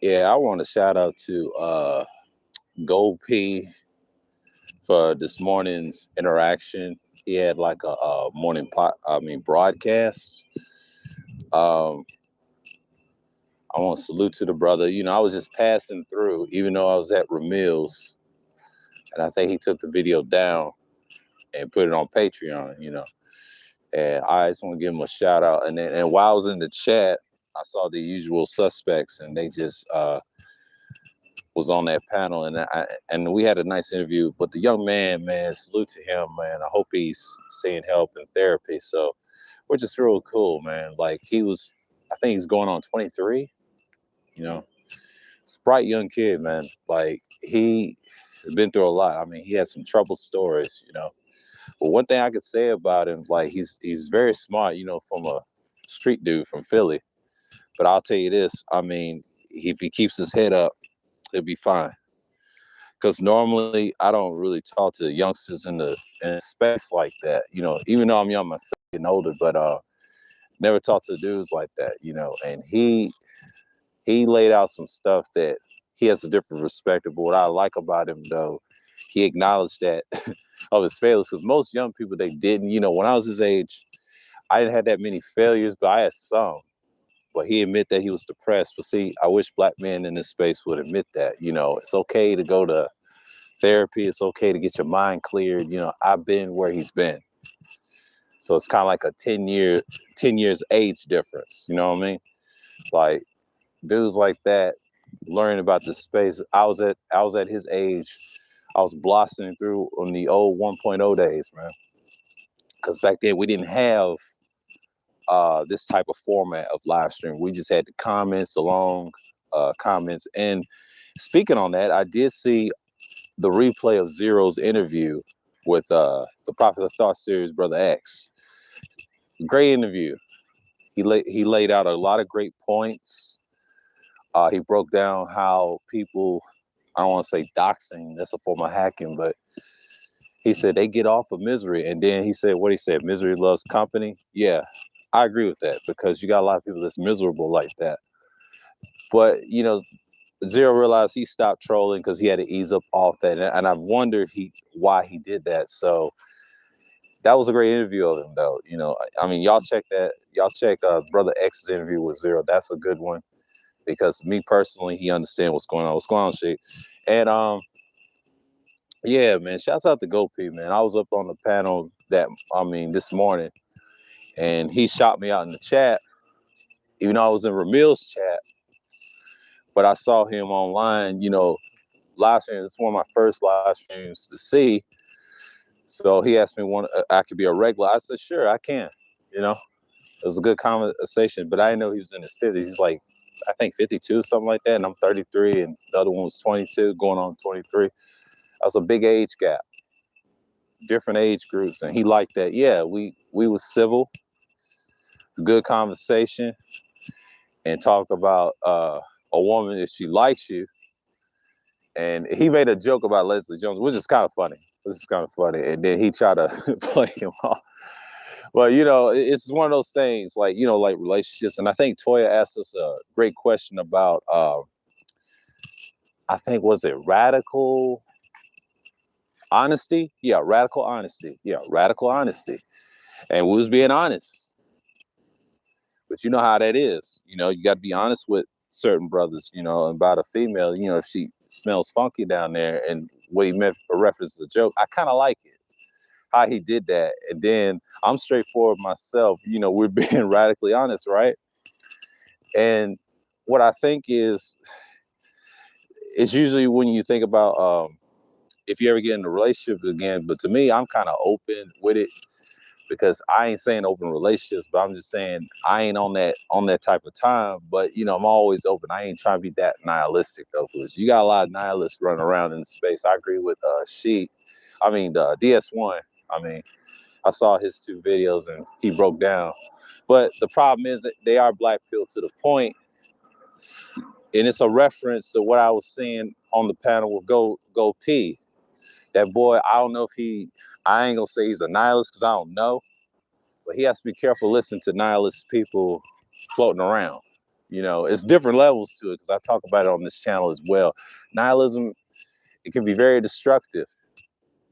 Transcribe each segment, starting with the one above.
Yeah, I want to shout out to Gold P for this morning's interaction. He had like a morning broadcast. Um, I want to salute to the brother. I was just passing through, even though I was at Ramil's, and I think he took the video down and put it on Patreon. And I just want to give him a shout out. And while I was in the chat, I saw the usual suspects, and they just was on that panel, and we had a nice interview. But the young man, salute to him, man. I hope he's seeing help in therapy. So we're just real cool, man. Like I think he's going on 23. You know, it's a bright young kid, man. Like he has been through a lot. I mean, he had some troubled stories. But one thing I could say about him, like he's very smart. From a street dude from Philly. But I'll tell you this. I mean, if he keeps his head up, he'll be fine. Because normally I don't really talk to youngsters in a space like that. Even though I'm young myself and older, but never talk to dudes like that. And he laid out some stuff that he has a different perspective. But what I like about him though, he acknowledged that of his failures. Because most young people they didn't. When I was his age, I didn't have that many failures, but I had some. But he admit that he was depressed. But see, I wish black men in this space would admit that. It's okay to go to therapy. It's okay to get your mind cleared. I've been where he's been. So it's kind of like a 10 years age difference. You know what I mean? Like dudes like that learning about the space. I was at his age. I was blossoming through on the old 1.0 days, man. Because back then we didn't have this type of format of live stream. We just had the comments, the long comments. And speaking on that, I did see the replay of Zero's interview with the Popular Thought series, Brother X. Great interview. He laid out a lot of great points. He broke down how people, I don't want to say doxing, that's a form of hacking, but he said they get off of misery. And then he said, what he said, misery loves company. Yeah, I agree with that because you got a lot of people that's miserable like that. But, Zero realized he stopped trolling because he had to ease up off that. And I wondered why he did that. So that was a great interview of him, though. I mean, y'all check that. Y'all check Brother X's interview with Zero. That's a good one because me personally, he understands what's going on. What's going on, shit. And yeah, man. Shouts out to GoP, man. I was up on the panel this morning, and he shot me out in the chat, even though I was in Ramil's chat. But I saw him online, live stream. It's one of my first live streams to see. So he asked me one I could be a regular. I said, sure, I can. It was a good conversation, but I didn't know he was in his 50s. He's like, I think 52, something like that. And I'm 33, and the other one was 22, going on 23. That was a big age gap, different age groups. And he liked that. Yeah, we was civil, good conversation, and talk about a woman if she likes you. And he made a joke about Leslie Jones, which is kind of funny. This is kind of funny. And then he tried to play him off. Well, it's one of those things like relationships. And I think Toya asked us a great question about, I think, was it radical honesty? Yeah, radical honesty. Yeah, radical honesty. And we was being honest. But you know how that is. You got to be honest with certain brothers, about a female, if she smells funky down there and what he meant for reference to the joke. I kind of like it. How he did that. And then I'm straightforward myself. We're being radically honest, right? And what I think is, it's usually when you think about if you ever get in a relationship again. But to me, I'm kind of open with it because I ain't saying open relationships, but I'm just saying I ain't on that type of time. But I'm always open. I ain't trying to be that nihilistic though, because you got a lot of nihilists running around in space. I agree with the DS1. I mean, I saw his 2 videos and he broke down. But the problem is that they are black pilled to the point, and it's a reference to what I was saying on the panel with Go P. That boy, I don't know if I ain't gonna say he's a nihilist because I don't know, but he has to be careful listening to nihilist people floating around. You know, it's different levels to it because I talk about it on this channel as well. Nihilism, it can be very destructive,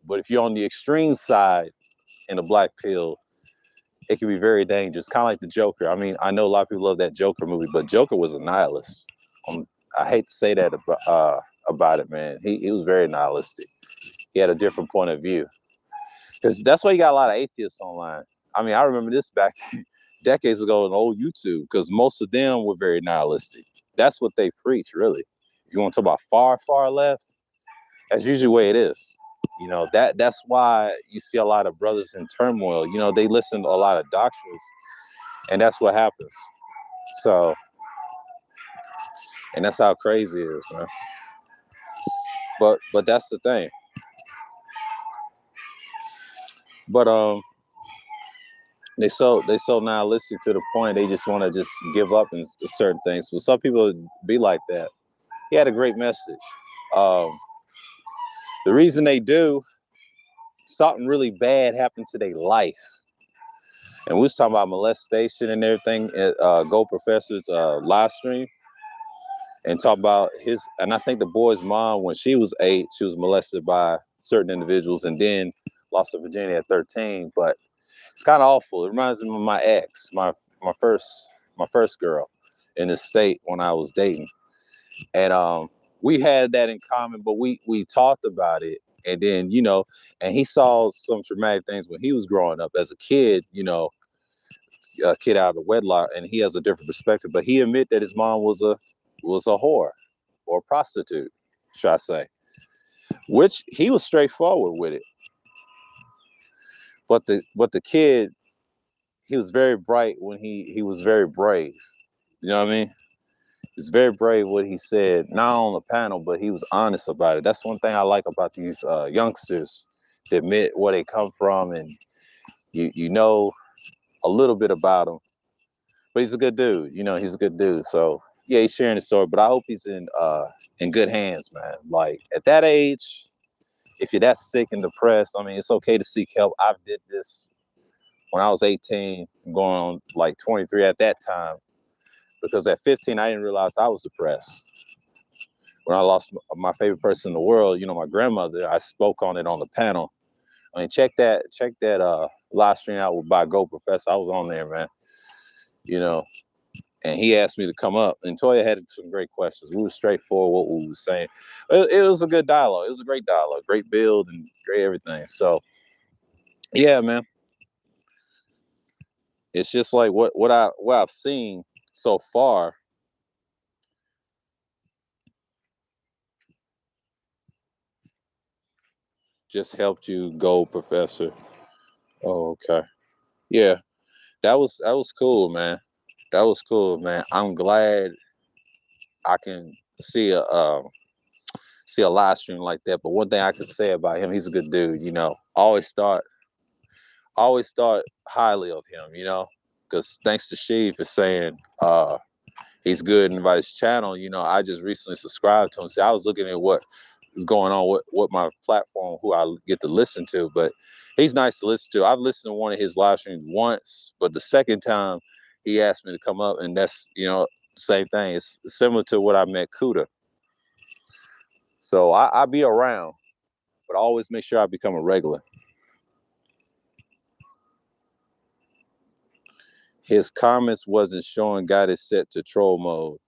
but if you're on the extreme side in the black pill, it can be very dangerous. Kind of like the Joker. I mean, I know a lot of people love that Joker movie, but Joker was a nihilist. I hate to say that about it, man. He was very nihilistic. He had a different point of view. Because that's why you got a lot of atheists online. I mean, I remember this back decades ago on old YouTube, because most of them were very nihilistic. That's what they preach, really. If you want to talk about far, far left, that's usually the way it is. You know, that's why you see a lot of brothers in turmoil. You know, they listen to a lot of doctrines, and that's what happens. So, and that's how crazy it is, man. But that's the thing. But they so nihilistic to the point they just want to just give up in certain things. But some people be like that. He had a great message. The reason they do, something really bad happened to their life. And we was talking about molestation and everything at Go Professor's live stream, and talk about his. And I think the boy's mom, when she was 8, she was molested by certain individuals, and then lost her virginity at 13. But it's kind of awful. It reminds me of my ex, my first girl in the state when I was dating, and we had that in common. But we talked about it, and then and he saw some traumatic things when he was growing up as a kid. A kid out of wedlock, and he has a different perspective. But he admitted that his mom was a whore or a prostitute, should I say? Which he was straightforward with it. But the kid, he was very bright when he was very brave. You know what I mean? He was very brave what he said, not on the panel, but he was honest about it. That's one thing I like about these youngsters. To admit where they come from, and you know a little bit about him. But he's a good dude. He's a good dude. So yeah, he's sharing his story. But I hope he's in good hands, man. Like at that age, if you're that sick and depressed, I mean, it's okay to seek help. I did this when I was 18, going on like 23 at that time, because at 15 I didn't realize I was depressed. When I lost my favorite person in the world, my grandmother, I spoke on it on the panel. I mean, check that live stream out by Go Professor. I was on there, man. And he asked me to come up, and Toya had some great questions. We were straightforward what we were saying. It was a good dialogue. It was a great dialogue, great build, and great everything. So, yeah, man. It's just like what I've seen so far. Just helped you go, Professor. Oh, okay. Yeah, that was cool, man. That was cool, man. I'm glad I can see a live stream like that. But one thing I could say about him, he's a good dude. Always thought highly of him. Because thanks to Sheev for saying he's good and about his channel. I just recently subscribed to him. See, I was looking at what is going on, what my platform, who I get to listen to, but he's nice to listen to. I've listened to one of his live streams once, but the second time he asked me to come up, and that's same thing. It's similar to what I met Kuda. So I be around, but I always make sure I become a regular. His comments wasn't showing got it set to troll mode.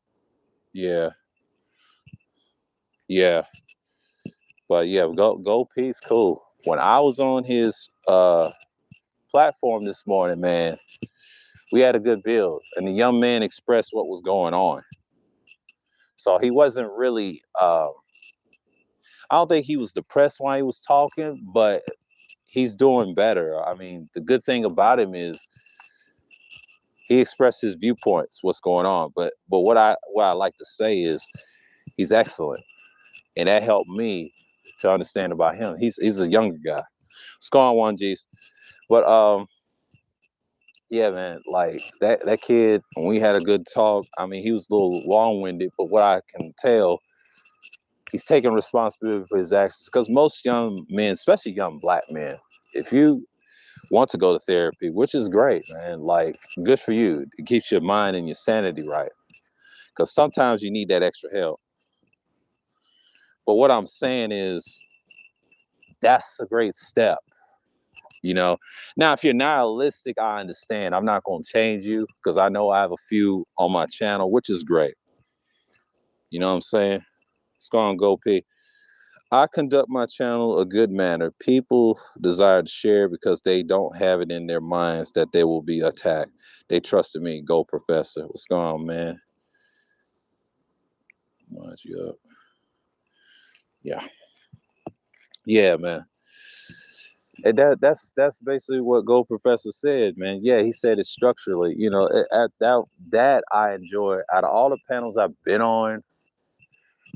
Yeah. But yeah, go peace, cool. When I was on his platform this morning, man, we had a good build, and the young man expressed what was going on. So he wasn't really I don't think he was depressed while he was talking, but he's doing better. I mean, the good thing about him is he expressed his viewpoints, what's going on. But what I like to say is he's excellent, and that helped me to understand about him. He's a younger guy. What's going on, 1Gs? But yeah, man, like that kid, when we had a good talk, I mean, he was a little long-winded, but what I can tell, he's taking responsibility for his actions. Because most young men, especially young black men, if you want to go to therapy, which is great, man, like good for you. It keeps your mind and your sanity right. because sometimes you need that extra help. But what I'm saying is that's a great step, you know. Now, if you're nihilistic, I understand. I'm not going to change you because I know I have a few on my channel, which is great. You know what I'm saying? It's going to go P. I conduct my channel a good manner. People desire to share because they don't have it in their minds that they will be attacked. They trusted me. Go, Professor. What's going on, man? Mind you up. Yeah. Yeah, man. And that's basically what Go Professor said, man. Yeah, he said it structurally. You know, that I enjoy. Out of all the panels I've been on,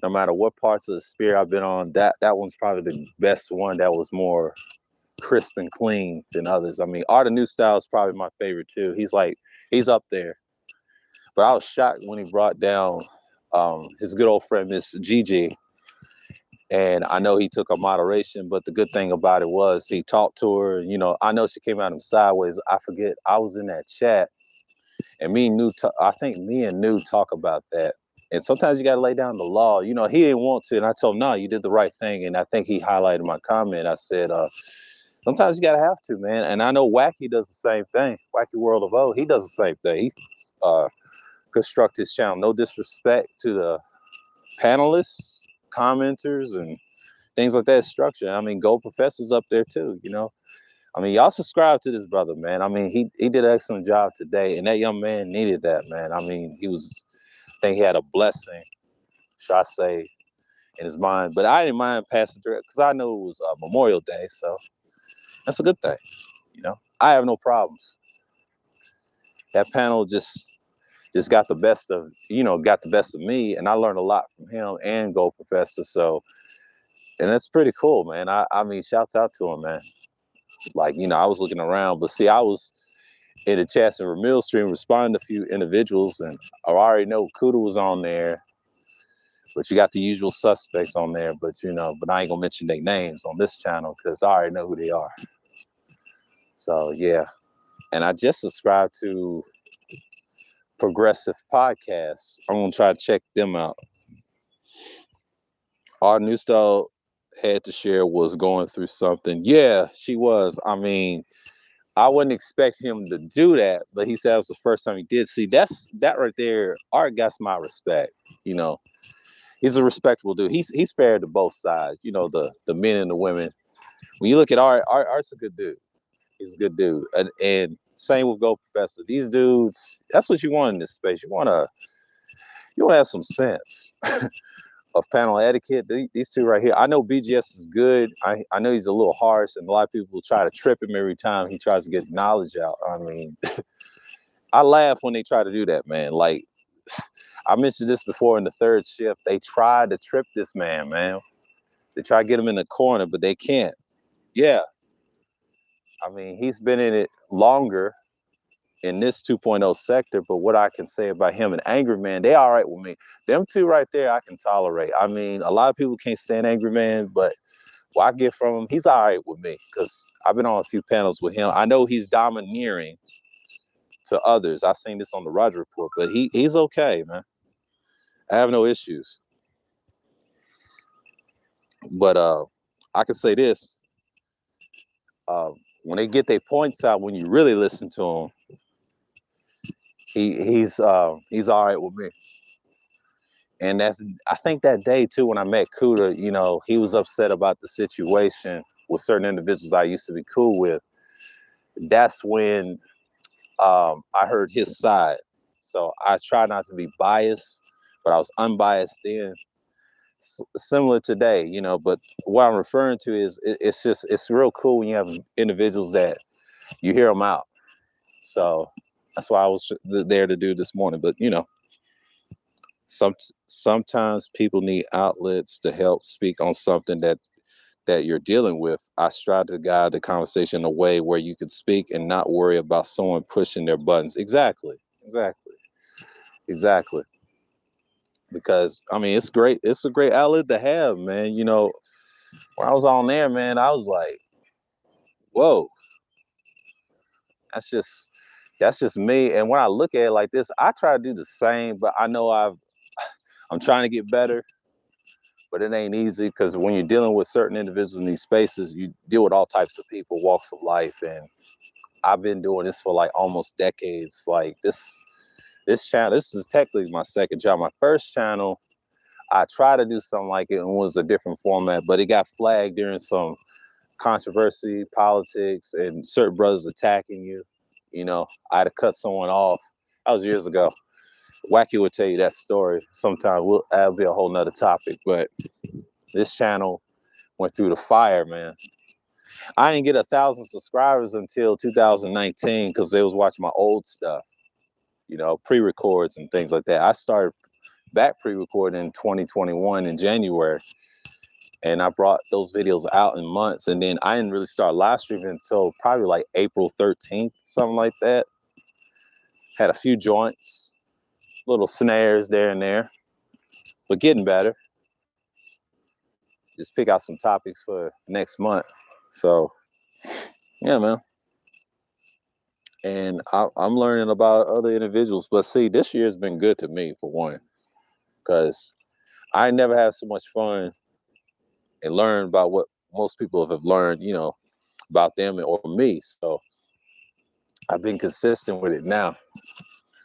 no matter what parts of the sphere I've been on, that one's probably the best one. That was more crisp and clean than others. I mean, Art of New Style is probably my favorite too. He's up there. But I was shocked when he brought down his good old friend Miss Gigi. And I know he took a moderation, but the good thing about it was he talked to her. You know, I know she came at him sideways. I forget. I was in that chat, and I think me and New talk about that. And sometimes you got to lay down the law. You know, he didn't want to, and I told him, no, you did the right thing. And I think he highlighted my comment. I said, sometimes you gotta have to, man. And I know Wacky does the same thing. Wacky World of O, he does the same thing. He construct his channel. No disrespect to the panelists, commenters, and things like that structure. I mean, Gold Professor's up there too, you know. I mean, y'all subscribe to this brother, man. I mean, he did an excellent job today, and that young man needed that, man. I mean, I think he had a blessing, should I say, in his mind. But I didn't mind passing through it because I knew it was Memorial Day, so that's a good thing, you know. I have no problems. That panel just got the best of me, and I learned a lot from him and Gold Professor. So, and that's pretty cool, man. I mean, shouts out to him, man. Like, you know, I was looking around, but see, I was in the chats and Ramil stream responding to a few individuals, and I already know Kuda was on there, but you got the usual suspects on there. But you know, but I ain't gonna mention their names on this channel because I already know who they are. So yeah, and I just subscribed to Progressive Podcasts. I'm gonna try to check them out. Our new style had to share was going through something. Yeah, she was. I mean, I wouldn't expect him to do that, but he said it was the first time he did. See, that right there. Art gets my respect. You know, he's a respectable dude. He's fair to both sides. You know, the men and the women. When you look at Art's a good dude. He's a good dude, and same with Go Professor. These dudes, that's what you want in this space. You want to have some sense of panel etiquette. These two right here. I know BGS is good. I know he's a little harsh, and a lot of people try to trip him every time he tries to get knowledge out. I mean, I laugh when they try to do that, man. Like, I mentioned this before in the third shift. They tried to trip this man, man. They try to get him in the corner, but they can't. Yeah. I mean, he's been in it longer in this 2.0 sector, but what I can say about him and Angry Man, they all right with me. Them two right there, I can tolerate. I mean, a lot of people can't stand Angry Man, but what I get from him, he's all right with me because I've been on a few panels with him. I know he's domineering to others. I've seen this on the Roger Report, but he's okay, man. I have no issues. But I can say this: when they get their points out, when you really listen to him, he's all right with me. And I think that day too, when I met Kuda, you know, he was upset about the situation with certain individuals I used to be cool with. That's when I heard his side. So I try not to be biased, but I was unbiased then. Similar today, you know, but what I'm referring to is it's real cool when you have individuals that you hear them out. So that's why I was there to do this morning. But you know, sometimes people need outlets to help speak on something that you're dealing with. I strive to guide the conversation in a way where you can speak and not worry about someone pushing their buttons. Exactly. Because I mean, it's great. It's a great outlet to have, man. You know, when I was on there, man, I was like, whoa, that's just me. And when I look at it like this, I try to do the same, but I know I've I'm trying to get better, but it ain't easy because when you're dealing with certain individuals in these spaces, you deal with all types of people, walks of life. And I've been doing this for like almost decades. Like this channel, this is technically my second job. My first channel, I tried to do something like it and it was a different format, but it got flagged during some controversy, politics, and certain brothers attacking you. You know, I had to cut someone off. That was years ago. Wacky will tell you that story sometime. That'll be a whole nother topic. But this channel went through the fire, man. I didn't get 1,000 subscribers until 2019 because they was watching my old stuff, you know, pre-records and things like that. I started back pre-recording in 2021 in January, and I brought those videos out in months. And then I didn't really start live streaming until probably like April 13th, something like that. Had a few joints, little snares there and there, but getting better. Just pick out some topics for next month. So, yeah, man. And I'm learning about other individuals. But see, this year has been good to me, for one, because I never had so much fun and learn about what most people have learned, you know, about them or me. So I've been consistent with it now.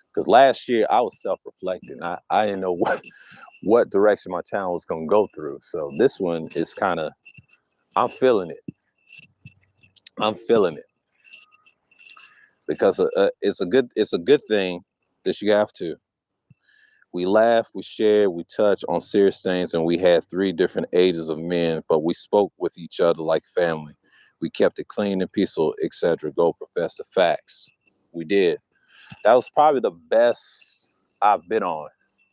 Because last year I was self-reflecting. I didn't know what direction my channel was gonna go through. So this one is kind of, I'm feeling it. I'm feeling it because it's a good thing that you have to. We laugh, we share, we touch on serious things, and we had 3 different ages of men, but we spoke with each other like family. We kept it clean and peaceful, etc. Go, Professor. Facts. We did. That was probably the best I've been on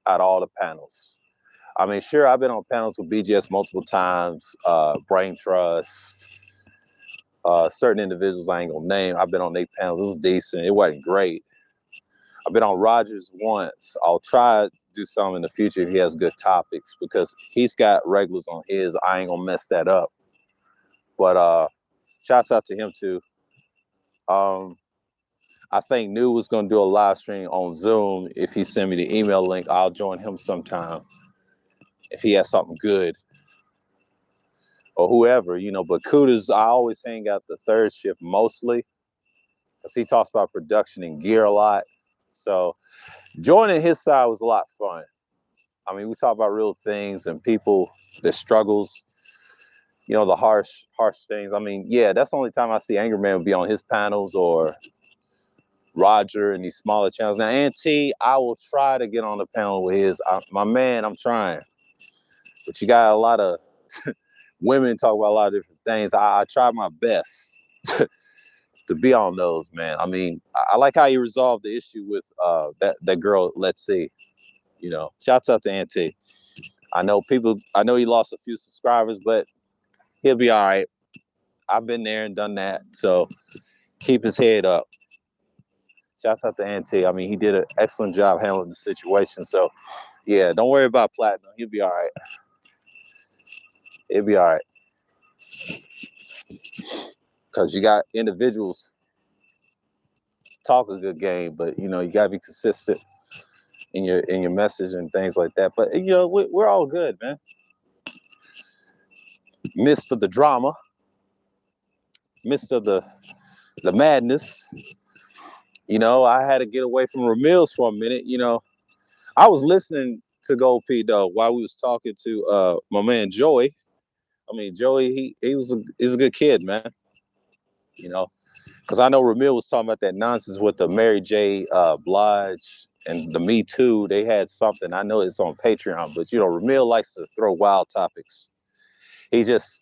out of all the panels. I mean, sure, I've been on panels with BGS multiple times, Brain Trust, certain individuals I ain't gonna name. I've been on 8 panels. It was decent. It wasn't great. I've been on Rogers once. I'll try to do some in the future if he has good topics because he's got regulars on his. I ain't gonna mess that up. But shouts out to him too. I think New was gonna do a live stream on Zoom. If he send me the email link, I'll join him sometime if he has something good. Or whoever, you know, but Kudas, I always hang out the third shift mostly because he talks about production and gear a lot. So joining his side was a lot of fun. I mean, we talk about real things and people, the struggles, you know, the harsh things. I mean, yeah, that's the only time I see Angerman be on his panels or Roger and these smaller channels. Now, Auntie, I will try to get on the panel with his. My man, I'm trying. But you got a lot of women talk about a lot of different things. I try my best to be on those, man. I mean, I like how you resolved the issue with that girl, Let's See. You know, shouts out to Auntie. I know he lost a few subscribers, but he'll be all right. I've been there and done that. So keep his head up. Shouts out to Auntie. I mean, he did an excellent job handling the situation. So yeah, don't worry about Platinum. He'll be all right. He'll be all right. Because you got individuals talk a good game, but you know, you gotta be consistent in your message and things like that. But you know, we're all good, man. Midst of the drama, midst of the madness, you know, I had to get away from Ramils for a minute. You know, I was listening to Gold P though while we was talking to my man Joey. I mean, Joey, he's a good kid, man. You know, because I know Ramil was talking about that nonsense with the Mary J. Blige and the Me Too. They had something. I know it's on Patreon, but you know, Ramil likes to throw wild topics. He just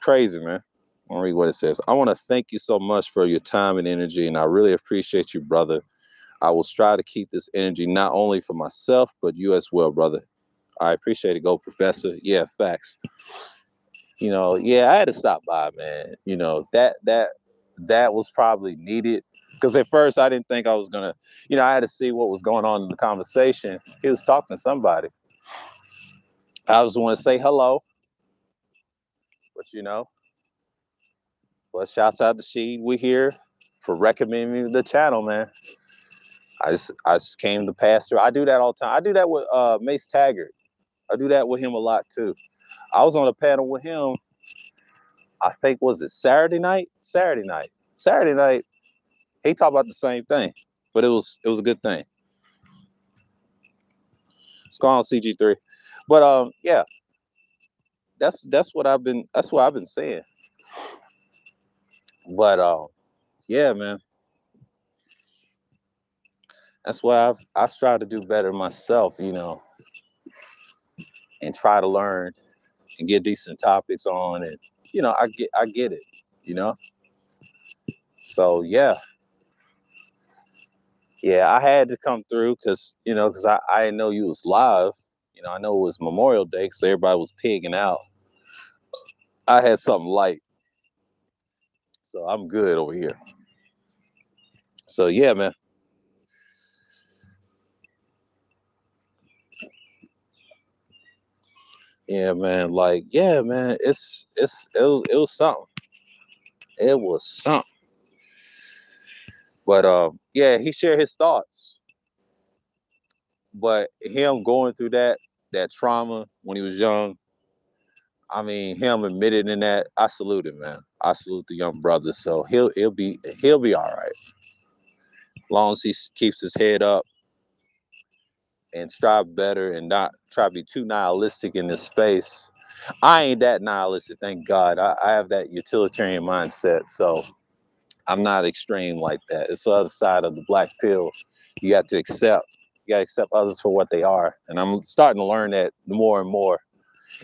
crazy, man. I'll read what it says. I want to thank you so much for your time and energy, and I really appreciate you, brother. I will strive to keep this energy not only for myself, but you as well, brother. I appreciate it. Go, Professor. Yeah, facts. You know, yeah, I had to stop by, man. You know, that was probably needed. Because at first I didn't think I was gonna, you know, I had to see what was going on in the conversation. He was talking to somebody. I was want to say hello, but you know, well, shouts out to Sheed. We here for recommending me the channel, man. I just came to pastor. I do that all the time. I do that with Mace Taggart. I do that with him a lot too. I was on a panel with him. I think was it Saturday night? Saturday night. He talked about the same thing, but it was a good thing. It's called CG3. But yeah, that's what I've been saying. But yeah, man. That's why I strive to do better myself, and try to learn and get decent topics on, and I get it, you know. So yeah, I had to come through because I didn't know you was live. I know it was Memorial Day because everybody was pigging out. I had something light, so I'm good over here. So yeah, man. Yeah, man. Like, yeah, man. It was something. It was something. But yeah, he shared his thoughts. But him going through that trauma when he was young, I mean, him admitting in that, I salute him, man. I salute the young brother. So he'll be all right, as long as he keeps his head up and strive better and not try to be too nihilistic in this space. I ain't that nihilistic, thank God. I have that utilitarian mindset, so I'm not extreme like that. It's the other side of the black pill. You got to accept. You got to accept others for what they are, and I'm starting to learn that more and more.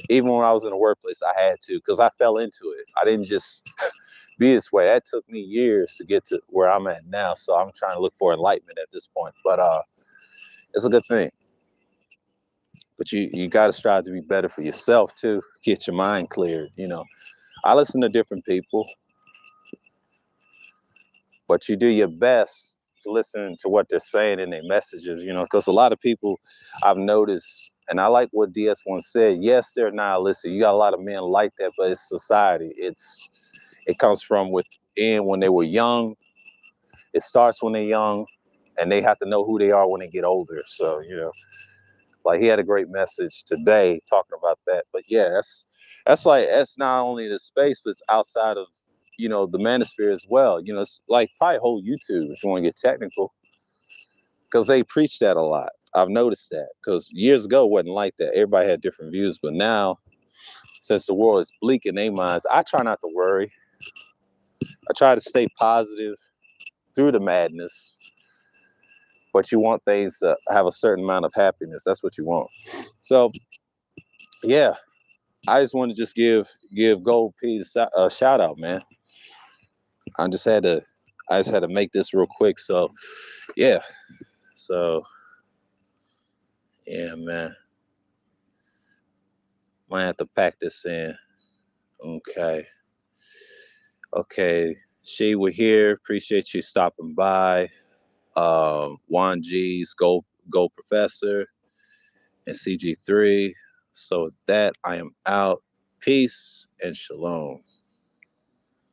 Even when I was in the workplace, I had to because I fell into it. I didn't just be this way. That took me years to get to where I'm at now. So I'm trying to look for enlightenment at this point. But it's a good thing. But you got to strive to be better for yourself too. Get your mind cleared. I listen to different people, but you do your best to listen to what they're saying in their messages. Because a lot of people I've noticed, and I like what DS once said. Yes, they're nihilistic. You got a lot of men like that, but it's society. It comes from within when they were young. It starts when they're young, and they have to know who they are when they get older. So like he had a great message today talking about that. But yeah, that's not only the space, but it's outside of the manosphere as well. It's like probably whole YouTube if you want to get technical, because they preach that a lot. I've noticed that because years ago it wasn't like that. Everybody had different views, but now since the world is bleak in their minds, I try not to worry. I try to stay positive through the madness, but you want things to have a certain amount of happiness. That's what you want. So yeah, I just want to just give Gold P a shout out, man. I just had to I just had to make this real quick. So yeah, so yeah, man, might have to pack this in. Okay, okay. She, we're here. Appreciate you stopping by. Juan G's Gold Professor and CG3. So with that, I am out. Peace and shalom.